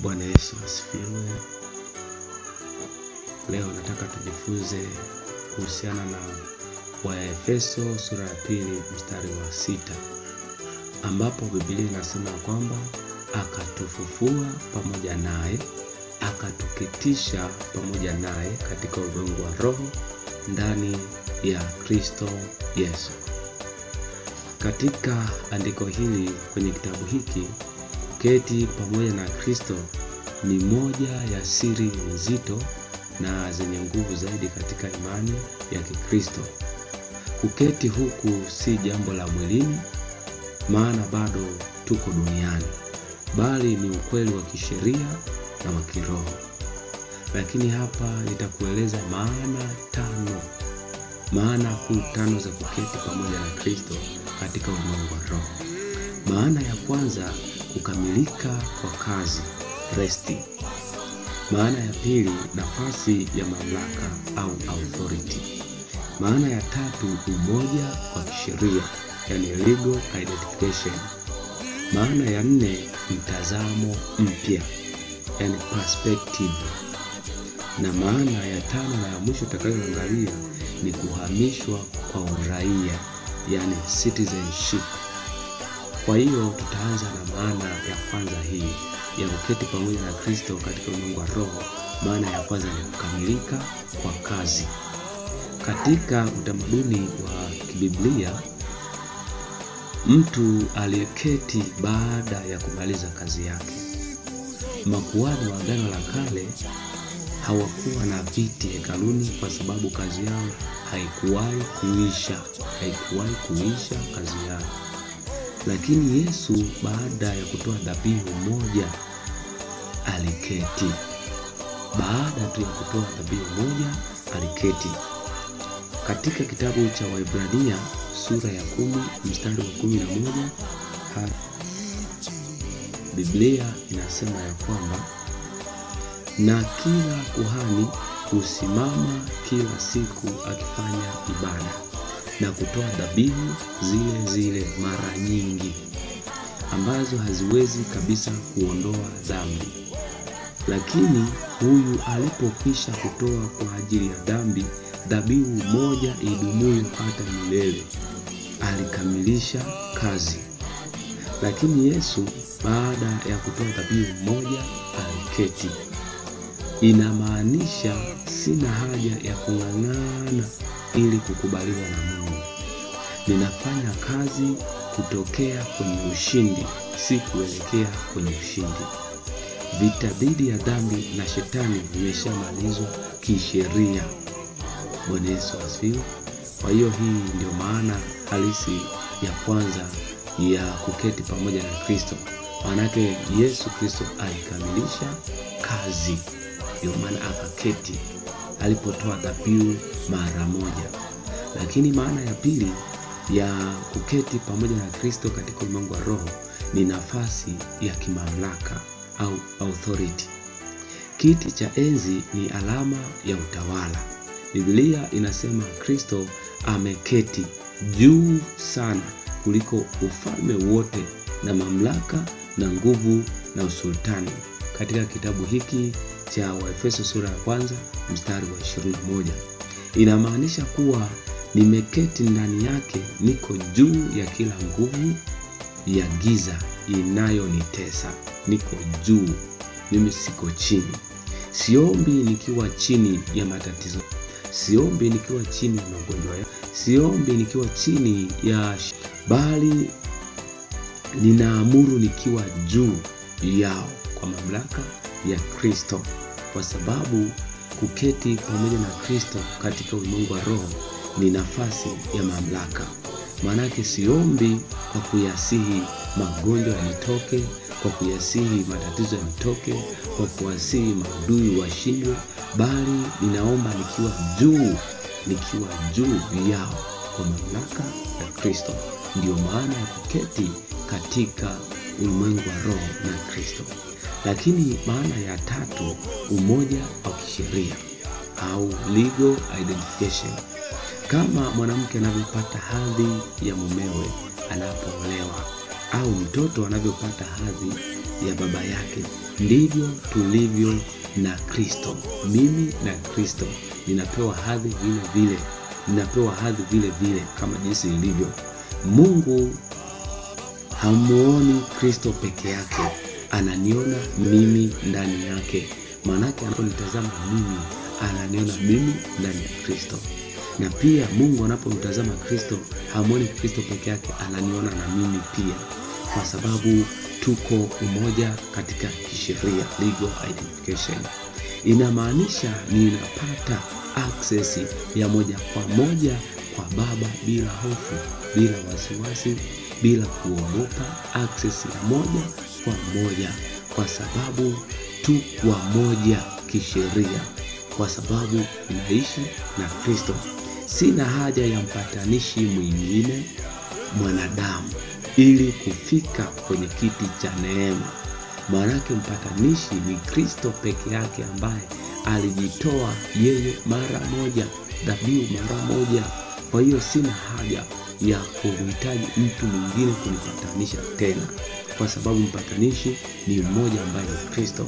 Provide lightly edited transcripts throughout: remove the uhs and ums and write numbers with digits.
Bwana Yesu asifiwe. Leo nataka tujifunze kuhusiana na Waefeso sura ya 2 mstari wa 6, ambapo Biblia inasema kwamba akatufufua pamoja naye, akatuketisha pamoja naye katika ulimwengu wa roho ndani ya Kristo Yesu. Katika andiko hili kwenye kitabu hiki, kuketi pamoja na Kristo ni moja ya siri nzito na zenye nguvu zaidi katika imani ya Kikristo. Kuketi huku si jambo la mwilini, maana bado tuko duniani, bali ni ukweli wa kisheria na wa kiroho. Lakini hapa nitakueleza maana kuu tano za kuketi pamoja na Kristo katika ulimwengu wa roho. Maana ya kwanza, kukamilika kwa kazi, resti. Maana ya pili, nafasi ya mamlaka au authority. Maana ya tatu, umoja wa kisheria, yani legal identification. Maana ya nne, mtazamo mpya, yani perspective. Na maana ya tano na ya mwisho tutakayoangalia ni kuhamishwa kwa uraia, yani citizenship. Kwa hiyo tutaanza na maana ya kwanza hii ya kuketi pamoja na Kristo katika ulimwengu wa roho. Maana ya kwanza ni kukamilika kwa kazi. Katika utamaduni wa kibiblia, mtu aliyeketi baada ya kumaliza kazi yake. Makuhani wa Agano la Kale hawakuwa na viti hekaluni kwa sababu kazi yao haikuwahi kuisha kazi yao. Lakini Yesu baada ya kutoa dhabihu moja aliketi. Katika kitabu cha Waebrania sura ya 10 mstari wa 11, Biblia inasema ya kwamba na kila kuhani husimama kila siku akifanya ibada na kutoa dhabihu zile mara nyingi ambazo haziwezi kabisa kuondoa dhambi. Lakini huyu alipokwisha kutoa kwa ajili ya dhambi dhabihu moja idumuyo hata milele, alikamilisha kazi. Lakini Yesu baada ya kutoa dhabihu moja aliketi. Inamaanisha sina haja ya kung'ang'ana ili kukubaliwa na Mungu. Ninafanya kazi kutokea kwenye ushindi, si kuelekea kwenye ushindi. Vita dhidi ya dhambi na shetani vimeshamalizwa kisheria. Bwana Yesu asifiwe. Kwa hiyo hii ndio maana halisi ya kwanza ya kuketi pamoja na Kristo. Maanake Yesu Kristo alikamilisha kazi, ndio maana akaketi alipotoa dhabihu mara moja. Lakini maana ya pili ya kuketi pamoja na Kristo katika ulimwengu wa roho ni nafasi ya kimamlaka au authority. Kiti cha enzi ni alama ya utawala. Biblia inasema Kristo ameketi juu sana kuliko ufalme wote na mamlaka na nguvu na usultani. Katika kitabu hiki cha Waefeso sura ya 1 mstari wa 21. Inamaanisha kuwa nimeketi ndani yake, niko juu ya kila nguvu ya giza inayonitesa. Niko juu, mimi siko chini. Siombi nikiwa chini ya matatizo. Siombi nikiwa chini ya magonjwa. Siombi nikiwa chini ya bali ninaamuru nikiwa juu yao kwa mamlaka ya Kristo. Kwa sababu kuketi pamoja na Kristo katika ulimwengu wa roho ni nafasi ya mamlaka. Maanake siombi kwa kuyasihi magonjwa yanitoke, kwa kuyasihi matatizo yanitoke, kwa kuwasihi maadui washindwe, bali ninaomba nikiwa juu yao kwa mamlaka ya Kristo. Ndio maana ya kuketi katika ulimwengu wa roho na Kristo. Lakini maana ya tatu, umoja wa kisheria au legal identification. Kama mwanamke anavyopata hadhi ya mumewe anapoolewa, au mtoto anavyopata hadhi ya baba yake, ndivyo tulivyo na Kristo. Mimi na Kristo ninapewa hadhi vile vile kama jinsi ilivyo. Mungu hamuoni Kristo peke yake, ananiona mimi ndani yake. Maanake anaponitazama mimi, ananiona mimi ndani ya Kristo. Na pia Mungu anapomtazama Kristo, hamuoni Kristo peke yake, ananiona na mimi pia, kwa sababu tuko umoja katika kisheria, legal identification. Inamaanisha ninapata access ya moja kwa moja kwa Baba bila hofu, bila wasiwasi, bila kuogopa, access ya moja kwa moja, kwa sababu tu wamoja kisheria, kwa sababu ninaishi na Kristo. Sina haja ya mpatanishi mwingine mwanadamu ili kufika kwenye kiti cha neema. Maanake mpatanishi ni Kristo peke yake, ambaye alijitoa yeye mara moja, dhabihu mara moja. Kwa hiyo sina haja ya kuhitaji mtu mwingine kunipatanisha tena, kwa sababu mpatanishi ni mmoja ambaye ni Kristo.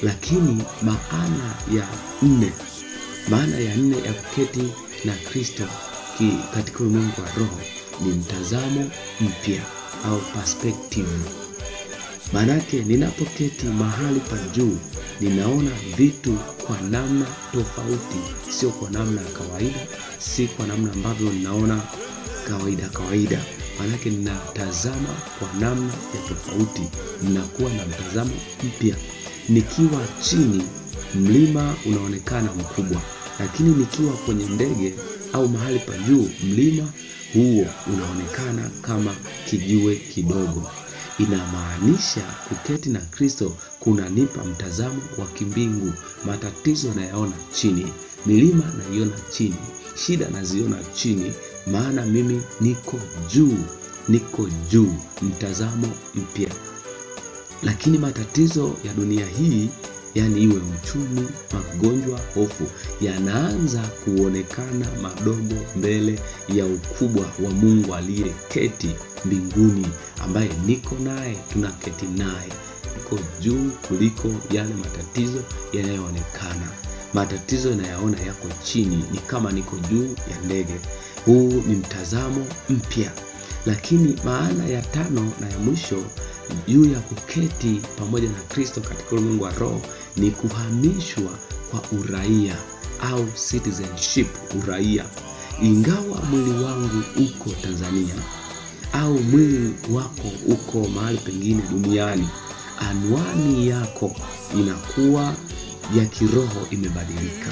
Lakini maana ya nne ya kuketi na Kristo katika ulimwengu wa roho ni mtazamo mpya au perspective. Maanake ninapoketi mahali pa juu, ninaona vitu kwa namna tofauti, sio kwa namna ya kawaida, si kwa namna ambavyo ninaona kawaida. Maanake ninatazama kwa namna ya tofauti, ninakuwa na mtazamo mpya. Nikiwa chini, mlima unaonekana mkubwa, lakini nikiwa kwenye ndege au mahali pa juu, mlima huo unaonekana kama kijiwe kidogo. Inamaanisha kuketi na Kristo kunanipa mtazamo wa kimbingu. Matatizo nayaona chini, milima naiona chini, shida naziona chini, maana mimi niko juu, mtazamo mpya. Lakini matatizo ya dunia hii, yani iwe uchumi, magonjwa, hofu, yanaanza kuonekana madogo mbele ya ukubwa wa Mungu aliyeketi mbinguni, ambaye niko naye, tunaketi naye. Niko juu kuliko yale matatizo yanayoonekana. Matatizo yanayaona yako chini, ni kama niko juu ya ndege. Huu ni mtazamo mpya. Lakini maana ya tano na ya mwisho juu ya kuketi pamoja na Kristo katika ulimwengu wa roho ni kuhamishwa kwa uraia au citizenship, uraia. Ingawa mwili wangu uko Tanzania au mwili wako uko mahali pengine duniani, anwani yako inakuwa ya kiroho imebadilika.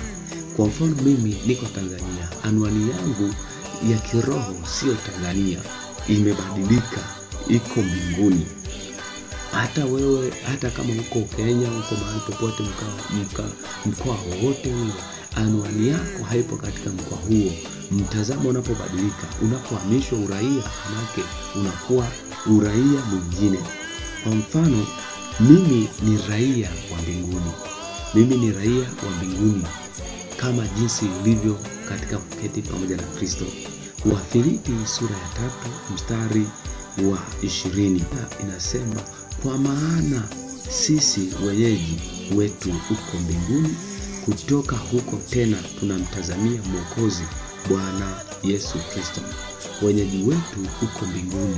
Kwa mfano, mimi niko Tanzania, anwani yangu ya kiroho sio Tanzania, imebadilika, iko mbinguni. Hata wewe, hata kama uko Kenya, uko mahali popote, mkoa wowote ule, anwani yako haipo katika mkoa huo. Mtazamo unapobadilika, unapohamishwa uraia, manake unakuwa uraia mwingine. Kwa mfano, mimi ni raia wa mbinguni. Mimi ni raia wa mbinguni kama jinsi ilivyo katika kuketi pamoja na Kristo. Wafilipi sura ya 3 mstari wa 20 inasema, kwa maana sisi wenyeji wetu uko mbinguni, kutoka huko tena tunamtazamia Mwokozi, Bwana Yesu Kristo. Wenyeji wetu uko mbinguni.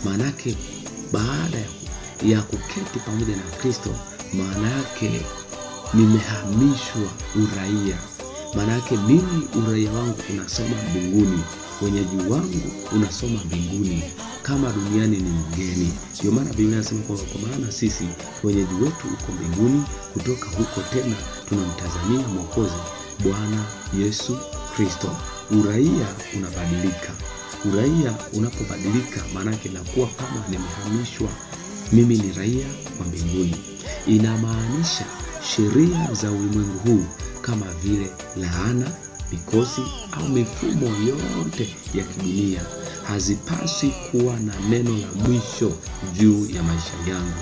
Maanake baada ya kuketi pamoja na Kristo, maana yake nimehamishwa uraia. Maanake mimi uraia wangu unasoma mbinguni, wenyeji wangu unasoma mbinguni, kama duniani ni mgeni. Ndio maana Biblia inasema kwa maana sisi wenyeji wetu uko mbinguni, kutoka huko tena tunamtazamia Mwokozi, Bwana Yesu Kristo. Uraia unabadilika. Uraia unapobadilika, maanake nakuwa kama nimehamishwa. Mimi ni raia wa mbinguni. Inamaanisha sheria za ulimwengu huu kama vile laana, mikosi au mifumo yote ya kidunia hazipaswi kuwa na neno la mwisho juu ya maisha yangu.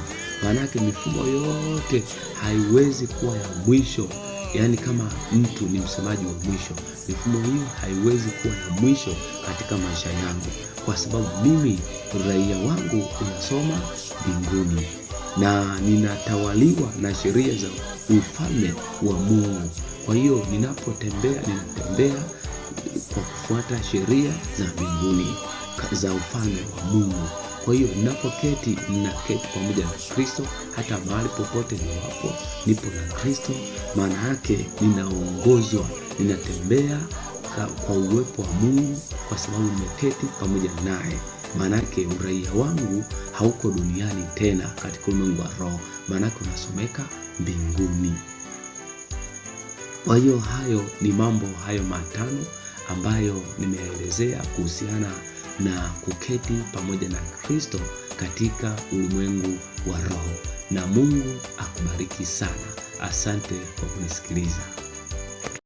Maanake mifumo yote haiwezi kuwa ya mwisho. Yaani kama mtu ni msemaji wa mwisho, mifumo hiyo haiwezi kuwa ya mwisho katika maisha yangu, kwa sababu mimi uraia wangu unasoma mbinguni. na ninatawaliwa na sheria za ufalme wa Mungu. Kwa hiyo ninatembea kwa kufuata sheria za mbinguni za ufalme wa Mungu. Kwa hiyo ninapoketi pamoja na Kristo. Hata mahali popote niwapo nipo na Kristo. Maana yake ninaongozwa, ninatembea kwa uwepo wa Mungu kwa sababu nimeketi pamoja naye. Maana yake uraia wangu hauko duniani tena, katika ulimwengu wa roho. Maana yake unasomeka mbinguni. Kwa hiyo hayo ni mambo hayo matano ambayo nimeelezea kuhusiana na kuketi pamoja na Kristo katika ulimwengu wa roho. Na Mungu akubariki sana. Asante kwa kunisikiliza.